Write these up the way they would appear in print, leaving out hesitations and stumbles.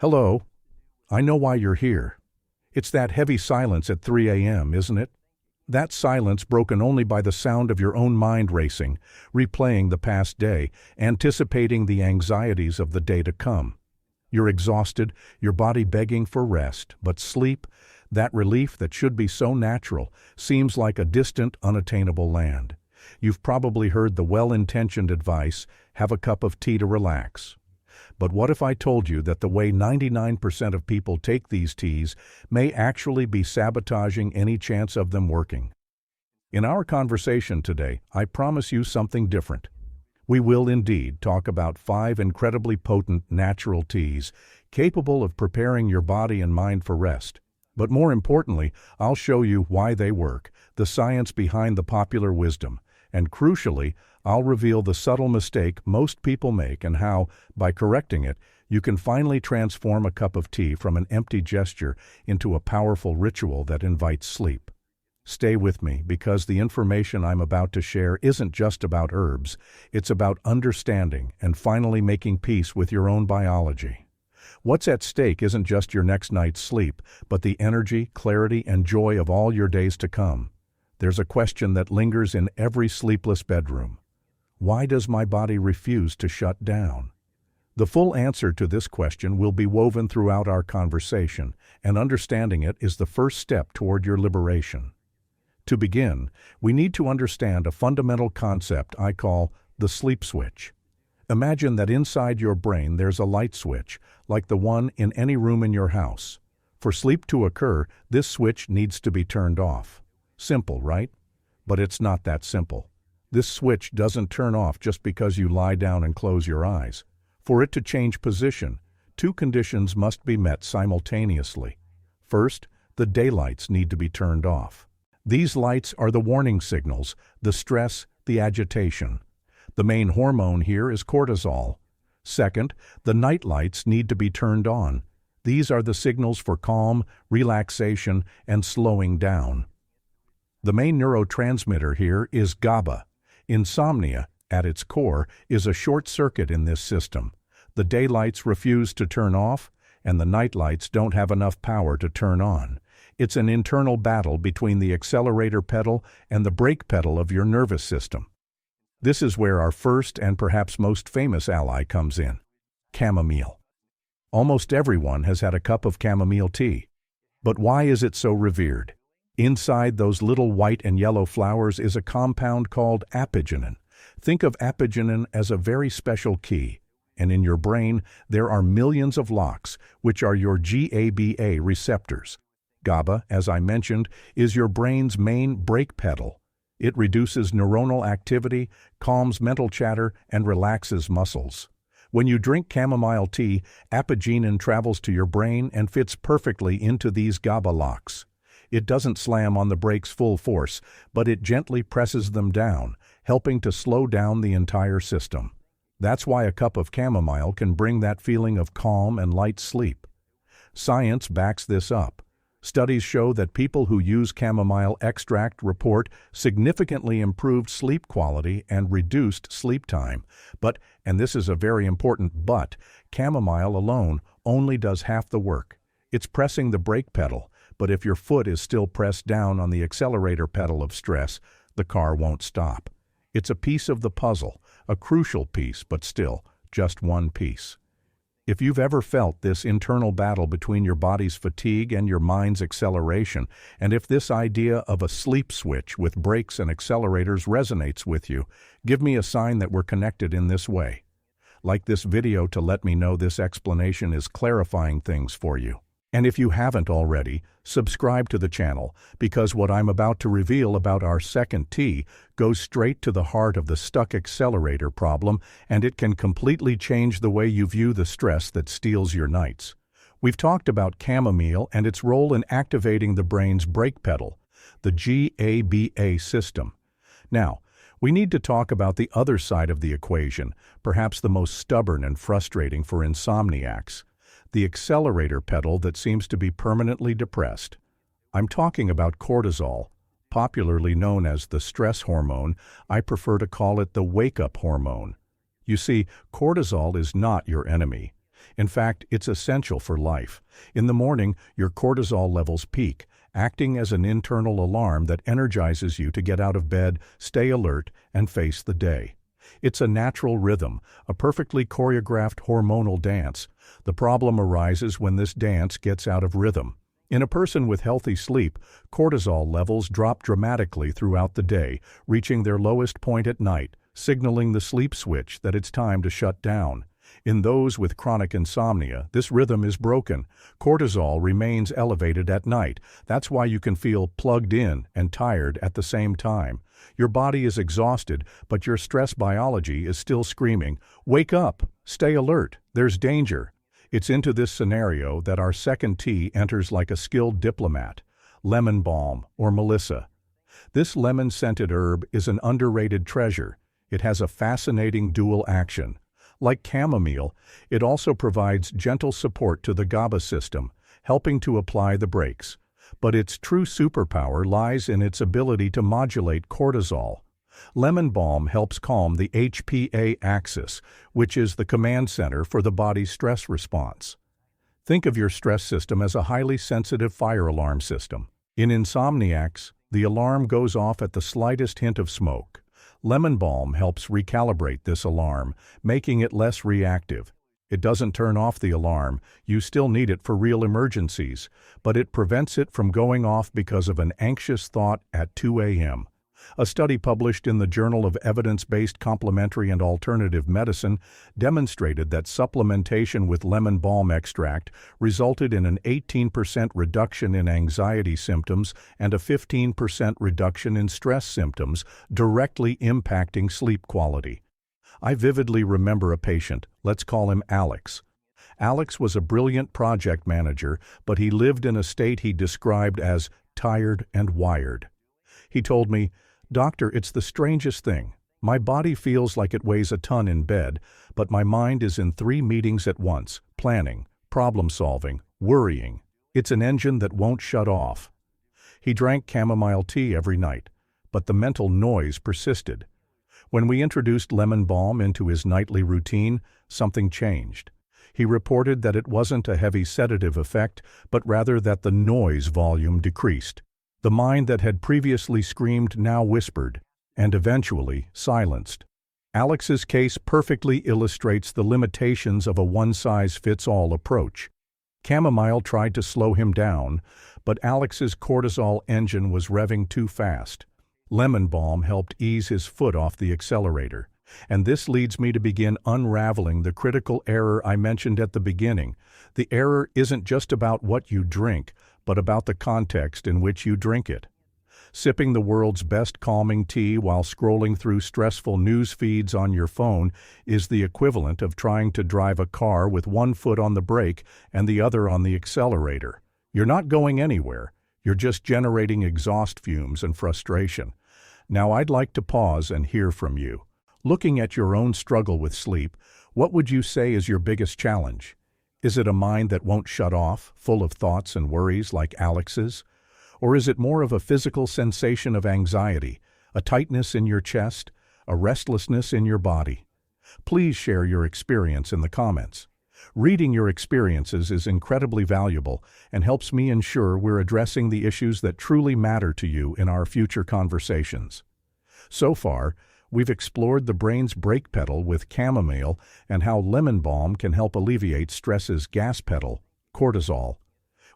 Hello, I know why you're here. It's that heavy silence at 3 a.m., isn't it? That silence broken only by the sound of your own mind racing, replaying the past day, anticipating the anxieties of the day to come. You're exhausted, your body begging for rest, but sleep, that relief that should be so natural, seems like a distant, unattainable land. You've probably heard the well-intentioned advice, have a cup of tea to relax. But what if I told you that the way 99% of people take these teas may actually be sabotaging any chance of them working? In our conversation today, I promise you something different. We will indeed talk about 5 incredibly potent natural teas capable of preparing your body and mind for rest. But more importantly, I'll show you why they work, the science behind the popular wisdom, and crucially, I'll reveal the subtle mistake most people make and how, by correcting it, you can finally transform a cup of tea from an empty gesture into a powerful ritual that invites sleep. Stay with me because the information I'm about to share isn't just about herbs, it's about understanding and finally making peace with your own biology. What's at stake isn't just your next night's sleep, but the energy, clarity, and joy of all your days to come. There's a question that lingers in every sleepless bedroom. Why does my body refuse to shut down? The full answer to this question will be woven throughout our conversation, and understanding it is the first step toward your liberation. To begin, we need to understand a fundamental concept I call the sleep switch. Imagine that inside your brain there's a light switch, like the one in any room in your house. For sleep to occur, this switch needs to be turned off. Simple, right? But it's not that simple. This switch doesn't turn off just because you lie down and close your eyes. For it to change position, 2 conditions must be met simultaneously. First, the daylights need to be turned off. These lights are the warning signals, the stress, the agitation. The main hormone here is cortisol. Second, the night lights need to be turned on. These are the signals for calm, relaxation, and slowing down. The main neurotransmitter here is GABA. Insomnia, at its core, is a short circuit in this system. The daylights refuse to turn off, and the nightlights don't have enough power to turn on. It's an internal battle between the accelerator pedal and the brake pedal of your nervous system. This is where our first and perhaps most famous ally comes in: chamomile. Almost everyone has had a cup of chamomile tea. But why is it so revered? Inside those little white and yellow flowers is a compound called apigenin. Think of apigenin as a very special key, and in your brain there are millions of locks, which are your GABA receptors. GABA, as I mentioned, is your brain's main brake pedal. It reduces neuronal activity, calms mental chatter, and relaxes muscles. When you drink chamomile tea, apigenin travels to your brain and fits perfectly into these GABA locks. It doesn't slam on the brakes full force, but it gently presses them down, helping to slow down the entire system. That's why a cup of chamomile can bring that feeling of calm and light sleep. Science backs this up. Studies show that people who use chamomile extract report significantly improved sleep quality and reduced sleep time. But, and this is a very important but, chamomile alone only does half the work. It's pressing the brake pedal, but if your foot is still pressed down on the accelerator pedal of stress, the car won't stop. It's a piece of the puzzle, a crucial piece, but still, just one piece. If you've ever felt this internal battle between your body's fatigue and your mind's acceleration, and if this idea of a sleep switch with brakes and accelerators resonates with you, give me a sign that we're connected in this way. Like this video to let me know this explanation is clarifying things for you. And if you haven't already, subscribe to the channel, because what I'm about to reveal about our second tea goes straight to the heart of the stuck accelerator problem, and it can completely change the way you view the stress that steals your nights. We've talked about chamomile and its role in activating the brain's brake pedal, the GABA system. Now, we need to talk about the other side of the equation, perhaps the most stubborn and frustrating for insomniacs: the accelerator pedal that seems to be permanently depressed. I'm talking about cortisol, popularly known as the stress hormone. I prefer to call it the wake-up hormone. You see, cortisol is not your enemy. In fact, it's essential for life. In the morning, your cortisol levels peak, acting as an internal alarm that energizes you to get out of bed, stay alert, and face the day. It's a natural rhythm, a perfectly choreographed hormonal dance. The problem arises when this dance gets out of rhythm. In a person with healthy sleep, cortisol levels drop dramatically throughout the day, reaching their lowest point at night, signaling the sleep switch that it's time to shut down. In those with chronic insomnia, this rhythm is broken. Cortisol remains elevated at night. That's why you can feel plugged in and tired at the same time. Your body is exhausted, but your stress biology is still screaming, "Wake up! Stay alert! There's danger!" It's into this scenario that our second T enters like a skilled diplomat: lemon balm, or Melissa. This lemon-scented herb is an underrated treasure. It has a fascinating dual action. Like chamomile, it also provides gentle support to the GABA system, helping to apply the brakes. But its true superpower lies in its ability to modulate cortisol. Lemon balm helps calm the HPA axis, which is the command center for the body's stress response. Think of your stress system as a highly sensitive fire alarm system. In insomniacs, the alarm goes off at the slightest hint of smoke. Lemon balm helps recalibrate this alarm, making it less reactive. It doesn't turn off the alarm, you still need it for real emergencies, but it prevents it from going off because of an anxious thought at 2 a.m. A study published in the Journal of Evidence-Based Complementary and Alternative Medicine demonstrated that supplementation with lemon balm extract resulted in an 18% reduction in anxiety symptoms and a 15% reduction in stress symptoms, directly impacting sleep quality. I vividly remember a patient, let's call him Alex. Alex was a brilliant project manager, but he lived in a state he described as tired and wired. He told me, "Doctor, it's the strangest thing. My body feels like it weighs a ton in bed, but my mind is in 3 meetings at once, planning, problem-solving, worrying. It's an engine that won't shut off." He drank chamomile tea every night, but the mental noise persisted. When we introduced lemon balm into his nightly routine, something changed. He reported that it wasn't a heavy sedative effect, but rather that the noise volume decreased. The mind that had previously screamed now whispered, and eventually silenced. Alex's case perfectly illustrates the limitations of a one-size-fits-all approach. Chamomile tried to slow him down, but Alex's cortisol engine was revving too fast. Lemon balm helped ease his foot off the accelerator. And this leads me to begin unraveling the critical error I mentioned at the beginning. The error isn't just about what you drink, but about the context in which you drink it. Sipping the world's best calming tea while scrolling through stressful news feeds on your phone is the equivalent of trying to drive a car with one foot on the brake and the other on the accelerator. You're not going anywhere. You're just generating exhaust fumes and frustration. Now I'd like to pause and hear from you. Looking at your own struggle with sleep, what would you say is your biggest challenge? Is it a mind that won't shut off, full of thoughts and worries like Alex's? Or is it more of a physical sensation of anxiety, a tightness in your chest, a restlessness in your body? Please share your experience in the comments. Reading your experiences is incredibly valuable and helps me ensure we're addressing the issues that truly matter to you in our future conversations. So far, we've explored the brain's brake pedal with chamomile and how lemon balm can help alleviate stress's gas pedal, cortisol.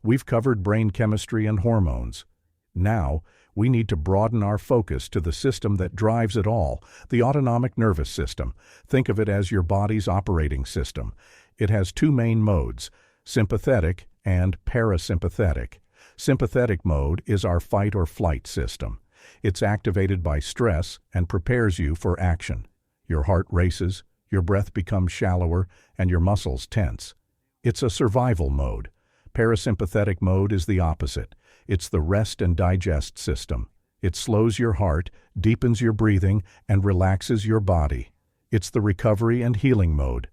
We've covered brain chemistry and hormones. Now, we need to broaden our focus to the system that drives it all, the autonomic nervous system. Think of it as your body's operating system. It has 2 main modes, sympathetic and parasympathetic. Sympathetic mode is our fight or flight system. It's activated by stress and prepares you for action. Your heart races, your breath becomes shallower, and your muscles tense. It's a survival mode. Parasympathetic mode is the opposite. It's the rest and digest system. It slows your heart, deepens your breathing, and relaxes your body. It's the recovery and healing mode.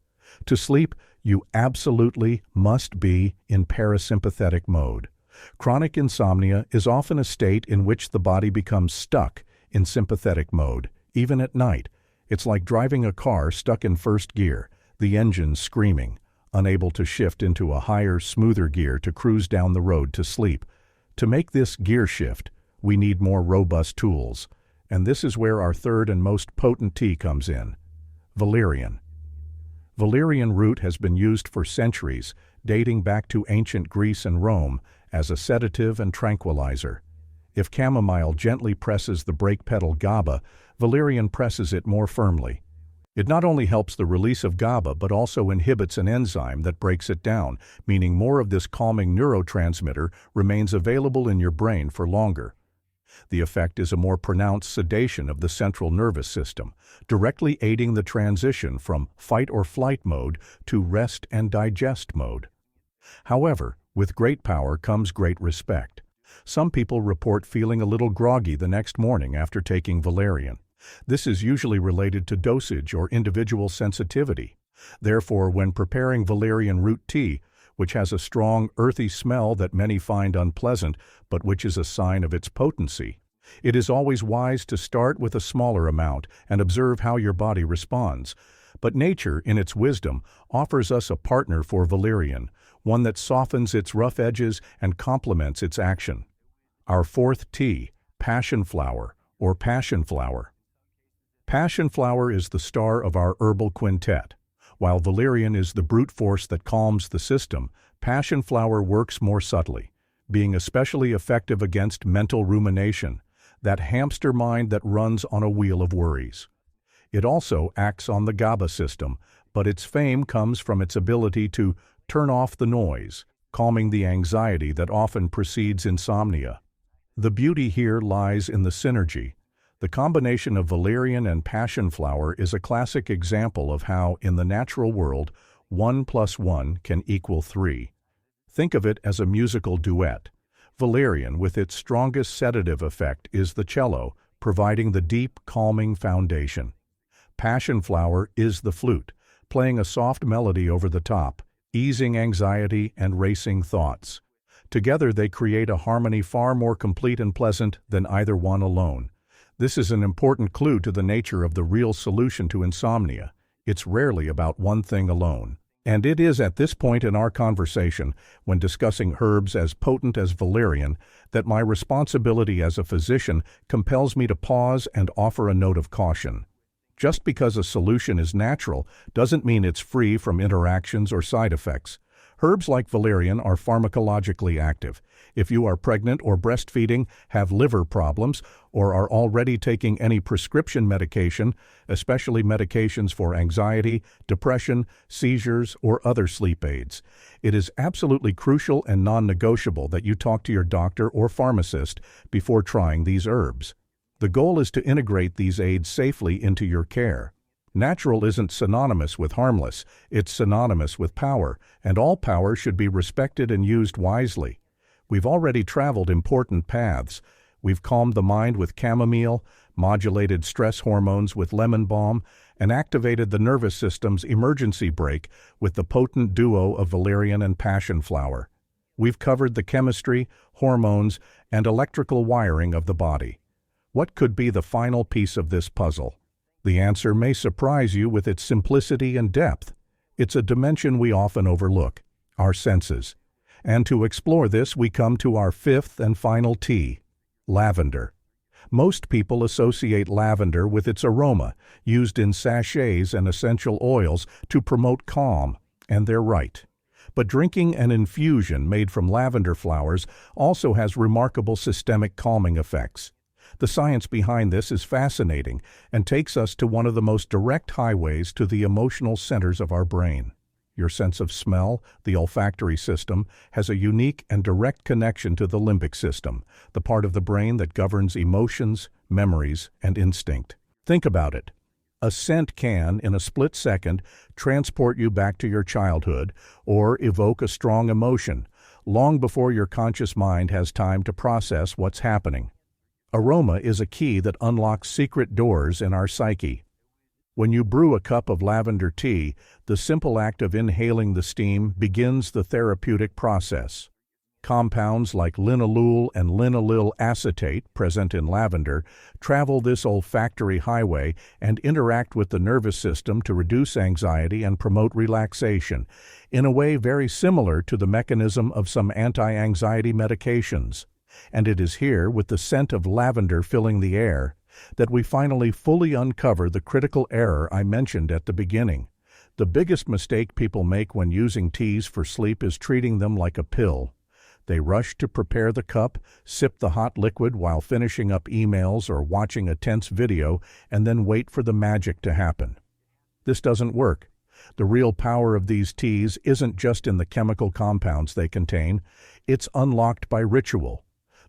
To sleep, you absolutely must be in parasympathetic mode. Chronic insomnia is often a state in which the body becomes stuck in sympathetic mode, even at night. It's like driving a car stuck in first gear, the engine screaming, unable to shift into a higher, smoother gear to cruise down the road to sleep. To make this gear shift, we need more robust tools, and this is where our third and most potent tea comes in: valerian. Valerian root has been used for centuries, dating back to ancient Greece and Rome, as a sedative and tranquilizer. If chamomile gently presses the brake pedal GABA, valerian presses it more firmly. It not only helps the release of GABA but also inhibits an enzyme that breaks it down, meaning more of this calming neurotransmitter remains available in your brain for longer. The effect is a more pronounced sedation of the central nervous system, directly aiding the transition from fight or flight mode to rest and digest mode. However, with great power comes great respect. Some people report feeling a little groggy the next morning after taking valerian. This is usually related to dosage or individual sensitivity. Therefore, when preparing valerian root tea, which has a strong, earthy smell that many find unpleasant, but which is a sign of its potency, it is always wise to start with a smaller amount and observe how your body responds. But nature, in its wisdom, offers us a partner for valerian, one that softens its rough edges and complements its action. Our fourth tea, passion flower or passion flower. Passion flower is the star of our herbal quintet. While valerian is the brute force that calms the system, passion flower works more subtly, being especially effective against mental rumination, that hamster mind that runs on a wheel of worries. It also acts on the GABA system, but its fame comes from its ability to turn off the noise, calming the anxiety that often precedes insomnia. The beauty here lies in the synergy. The combination of valerian and passion flower is a classic example of how, in the natural world, 1 + 1 can equal 3. Think of it as a musical duet. Valerian, with its strongest sedative effect, is the cello, providing the deep, calming foundation. Passion flower is the flute, playing a soft melody over the top, easing anxiety and racing thoughts. Together they create a harmony far more complete and pleasant than either one alone. This is an important clue to the nature of the real solution to insomnia. It's rarely about one thing alone. And it is at this point in our conversation, when discussing herbs as potent as valerian, that my responsibility as a physician compels me to pause and offer a note of caution. Just because a solution is natural doesn't mean it's free from interactions or side effects. Herbs like valerian are pharmacologically active. If you are pregnant or breastfeeding, have liver problems, or are already taking any prescription medication, especially medications for anxiety, depression, seizures, or other sleep aids, it is absolutely crucial and non-negotiable that you talk to your doctor or pharmacist before trying these herbs. The goal is to integrate these aids safely into your care. Natural isn't synonymous with harmless, it's synonymous with power, and all power should be respected and used wisely. We've already traveled important paths. We've calmed the mind with chamomile, modulated stress hormones with lemon balm, and activated the nervous system's emergency brake with the potent duo of valerian and passion flower. We've covered the chemistry, hormones, and electrical wiring of the body. What could be the final piece of this puzzle? The answer may surprise you with its simplicity and depth. It's a dimension we often overlook: our senses. And to explore this, we come to our fifth and final tea: lavender. Most people associate lavender with its aroma, used in sachets and essential oils to promote calm, and they're right. But drinking an infusion made from lavender flowers also has remarkable systemic calming effects. The science behind this is fascinating and takes us to one of the most direct highways to the emotional centers of our brain. Your sense of smell, the olfactory system, has a unique and direct connection to the limbic system, the part of the brain that governs emotions, memories, and instinct. Think about it. A scent can, in a split second, transport you back to your childhood or evoke a strong emotion, long before your conscious mind has time to process what's happening. Aroma is a key that unlocks secret doors in our psyche. When you brew a cup of lavender tea, the simple act of inhaling the steam begins the therapeutic process. Compounds like linalool and linaloyl acetate, present in lavender, travel this olfactory highway and interact with the nervous system to reduce anxiety and promote relaxation, in a way very similar to the mechanism of some anti-anxiety medications. And it is here, with the scent of lavender filling the air, that we finally fully uncover the critical error I mentioned at the beginning. The biggest mistake people make when using teas for sleep is treating them like a pill. They rush to prepare the cup, sip the hot liquid while finishing up emails or watching a tense video, and then wait for the magic to happen. This doesn't work. The real power of these teas isn't just in the chemical compounds they contain. It's unlocked by ritual.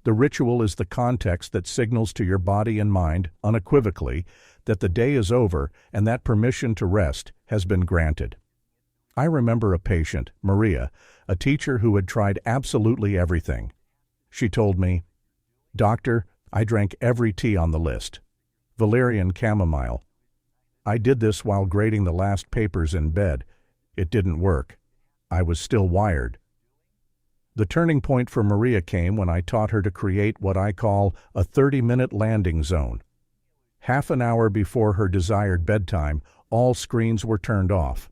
The ritual is the context that signals to your body and mind, unequivocally, that the day is over and that permission to rest has been granted. I remember a patient, Maria, a teacher who had tried absolutely everything. She told me, "Doctor, I drank every tea on the list. Valerian chamomile. I did this while grading the last papers in bed. It didn't work. I was still wired." The turning point for Maria came when I taught her to create what I call a 30-minute landing zone. Half an hour before her desired bedtime, all screens were turned off.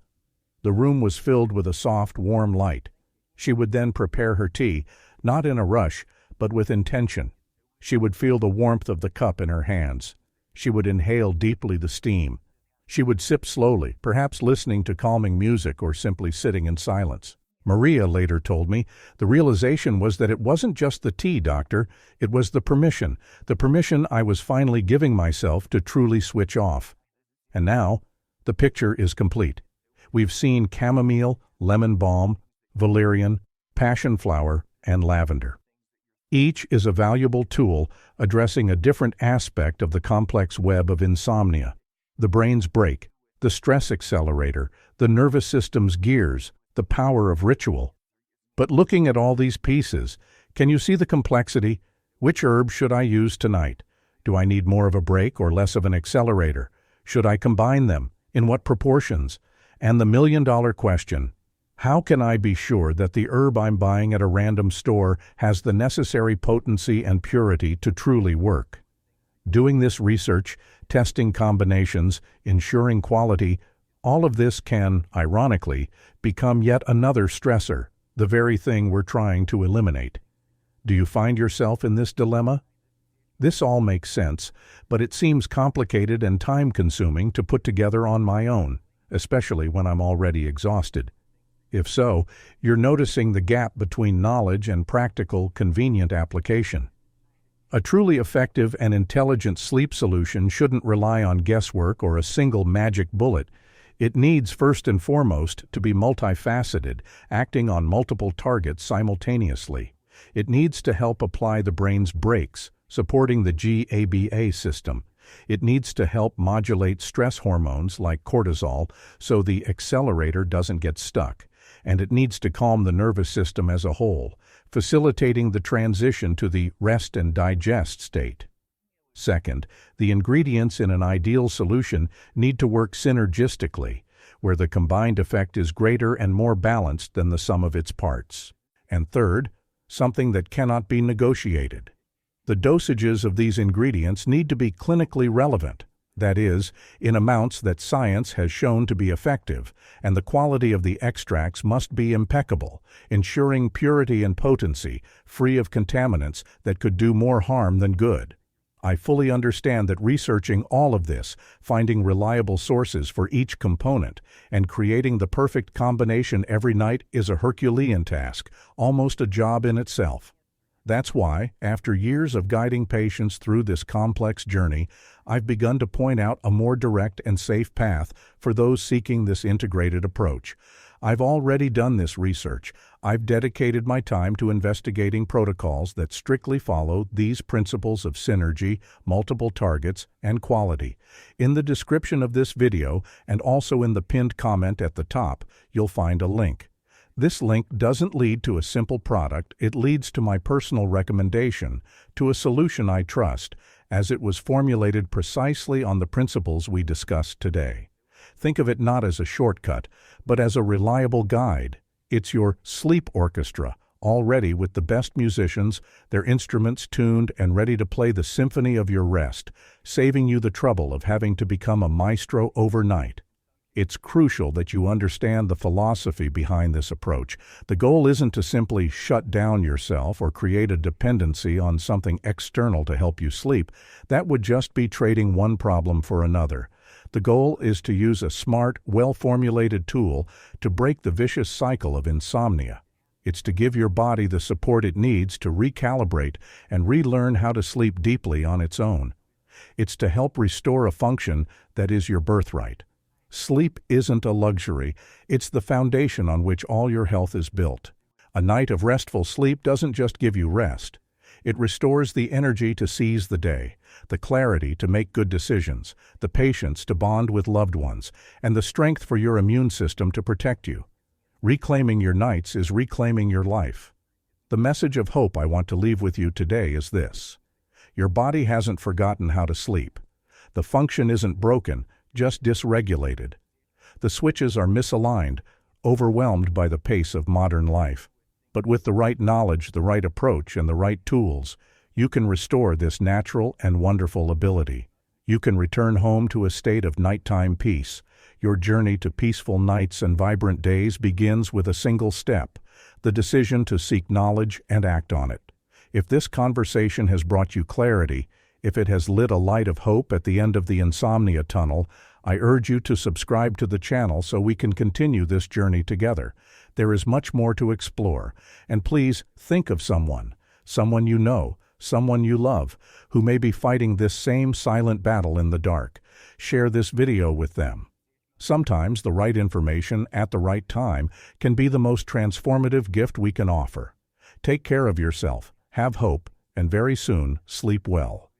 The room was filled with a soft, warm light. She would then prepare her tea, not in a rush, but with intention. She would feel the warmth of the cup in her hands. She would inhale deeply the steam. She would sip slowly, perhaps listening to calming music or simply sitting in silence. Maria later told me the realization was that it wasn't just the tea, doctor, it was the permission I was finally giving myself to truly switch off. And now, the picture is complete. We've seen chamomile, lemon balm, valerian, passion flower, and lavender. Each is a valuable tool addressing a different aspect of the complex web of insomnia. The brain's brake, the stress accelerator, the nervous system's gears, the power of ritual. But looking at all these pieces, can you see the complexity? Which herb should I use tonight? Do I need more of a brake or less of an accelerator? Should I combine them? In what proportions? And the million-dollar question, how can I be sure that the herb I'm buying at a random store has the necessary potency and purity to truly work? Doing this research, testing combinations, ensuring quality, all of this can, ironically, become yet another stressor, the very thing we're trying to eliminate. Do you find yourself in this dilemma? This all makes sense, but it seems complicated and time-consuming to put together on my own, especially when I'm already exhausted. If so, you're noticing the gap between knowledge and practical, convenient application. A truly effective and intelligent sleep solution shouldn't rely on guesswork or a single magic bullet. It needs, first and foremost, to be multifaceted, acting on multiple targets simultaneously. It needs to help apply the brain's brakes, supporting the GABA system. It needs to help modulate stress hormones like cortisol so the accelerator doesn't get stuck. And it needs to calm the nervous system as a whole, facilitating the transition to the rest and digest state. Second, the ingredients in an ideal solution need to work synergistically, where the combined effect is greater and more balanced than the sum of its parts. And third, something that cannot be negotiated. The dosages of these ingredients need to be clinically relevant, that is, in amounts that science has shown to be effective, and the quality of the extracts must be impeccable, ensuring purity and potency, free of contaminants that could do more harm than good. I fully understand that researching all of this, finding reliable sources for each component, and creating the perfect combination every night is a Herculean task, almost a job in itself. That's why, after years of guiding patients through this complex journey, I've begun to point out a more direct and safe path for those seeking this integrated approach. I've already done this research. I've dedicated my time to investigating protocols that strictly follow these principles of synergy, multiple targets, and quality. In the description of this video, and also in the pinned comment at the top, you'll find a link. This link doesn't lead to a simple product, it leads to my personal recommendation, to a solution I trust, as it was formulated precisely on the principles we discussed today. Think of it not as a shortcut, but as a reliable guide. It's your sleep orchestra, all ready with the best musicians, their instruments tuned and ready to play the symphony of your rest, saving you the trouble of having to become a maestro overnight. It's crucial that you understand the philosophy behind this approach. The goal isn't to simply shut down yourself or create a dependency on something external to help you sleep. That would just be trading one problem for another. The goal is to use a smart, well-formulated tool to break the vicious cycle of insomnia. It's to give your body the support it needs to recalibrate and relearn how to sleep deeply on its own. It's to help restore a function that is your birthright. Sleep isn't a luxury, it's the foundation on which all your health is built. A night of restful sleep doesn't just give you rest. It restores the energy to seize the day, the clarity to make good decisions, the patience to bond with loved ones, and the strength for your immune system to protect you. Reclaiming your nights is reclaiming your life. The message of hope I want to leave with you today is this: your body hasn't forgotten how to sleep. The function isn't broken, just dysregulated. The switches are misaligned, overwhelmed by the pace of modern life. But with the right knowledge, the right approach, and the right tools, you can restore this natural and wonderful ability. You can return home to a state of nighttime peace. Your journey to peaceful nights and vibrant days begins with a single step: the decision to seek knowledge and act on it. If this conversation has brought you clarity, if it has lit a light of hope at the end of the insomnia tunnel, I urge you to subscribe to the channel so we can continue this journey together. There is much more to explore, and please think of someone you know, someone you love, who may be fighting this same silent battle in the dark. Share this video with them. Sometimes the right information at the right time can be the most transformative gift we can offer. Take care of yourself, have hope, and very soon sleep well.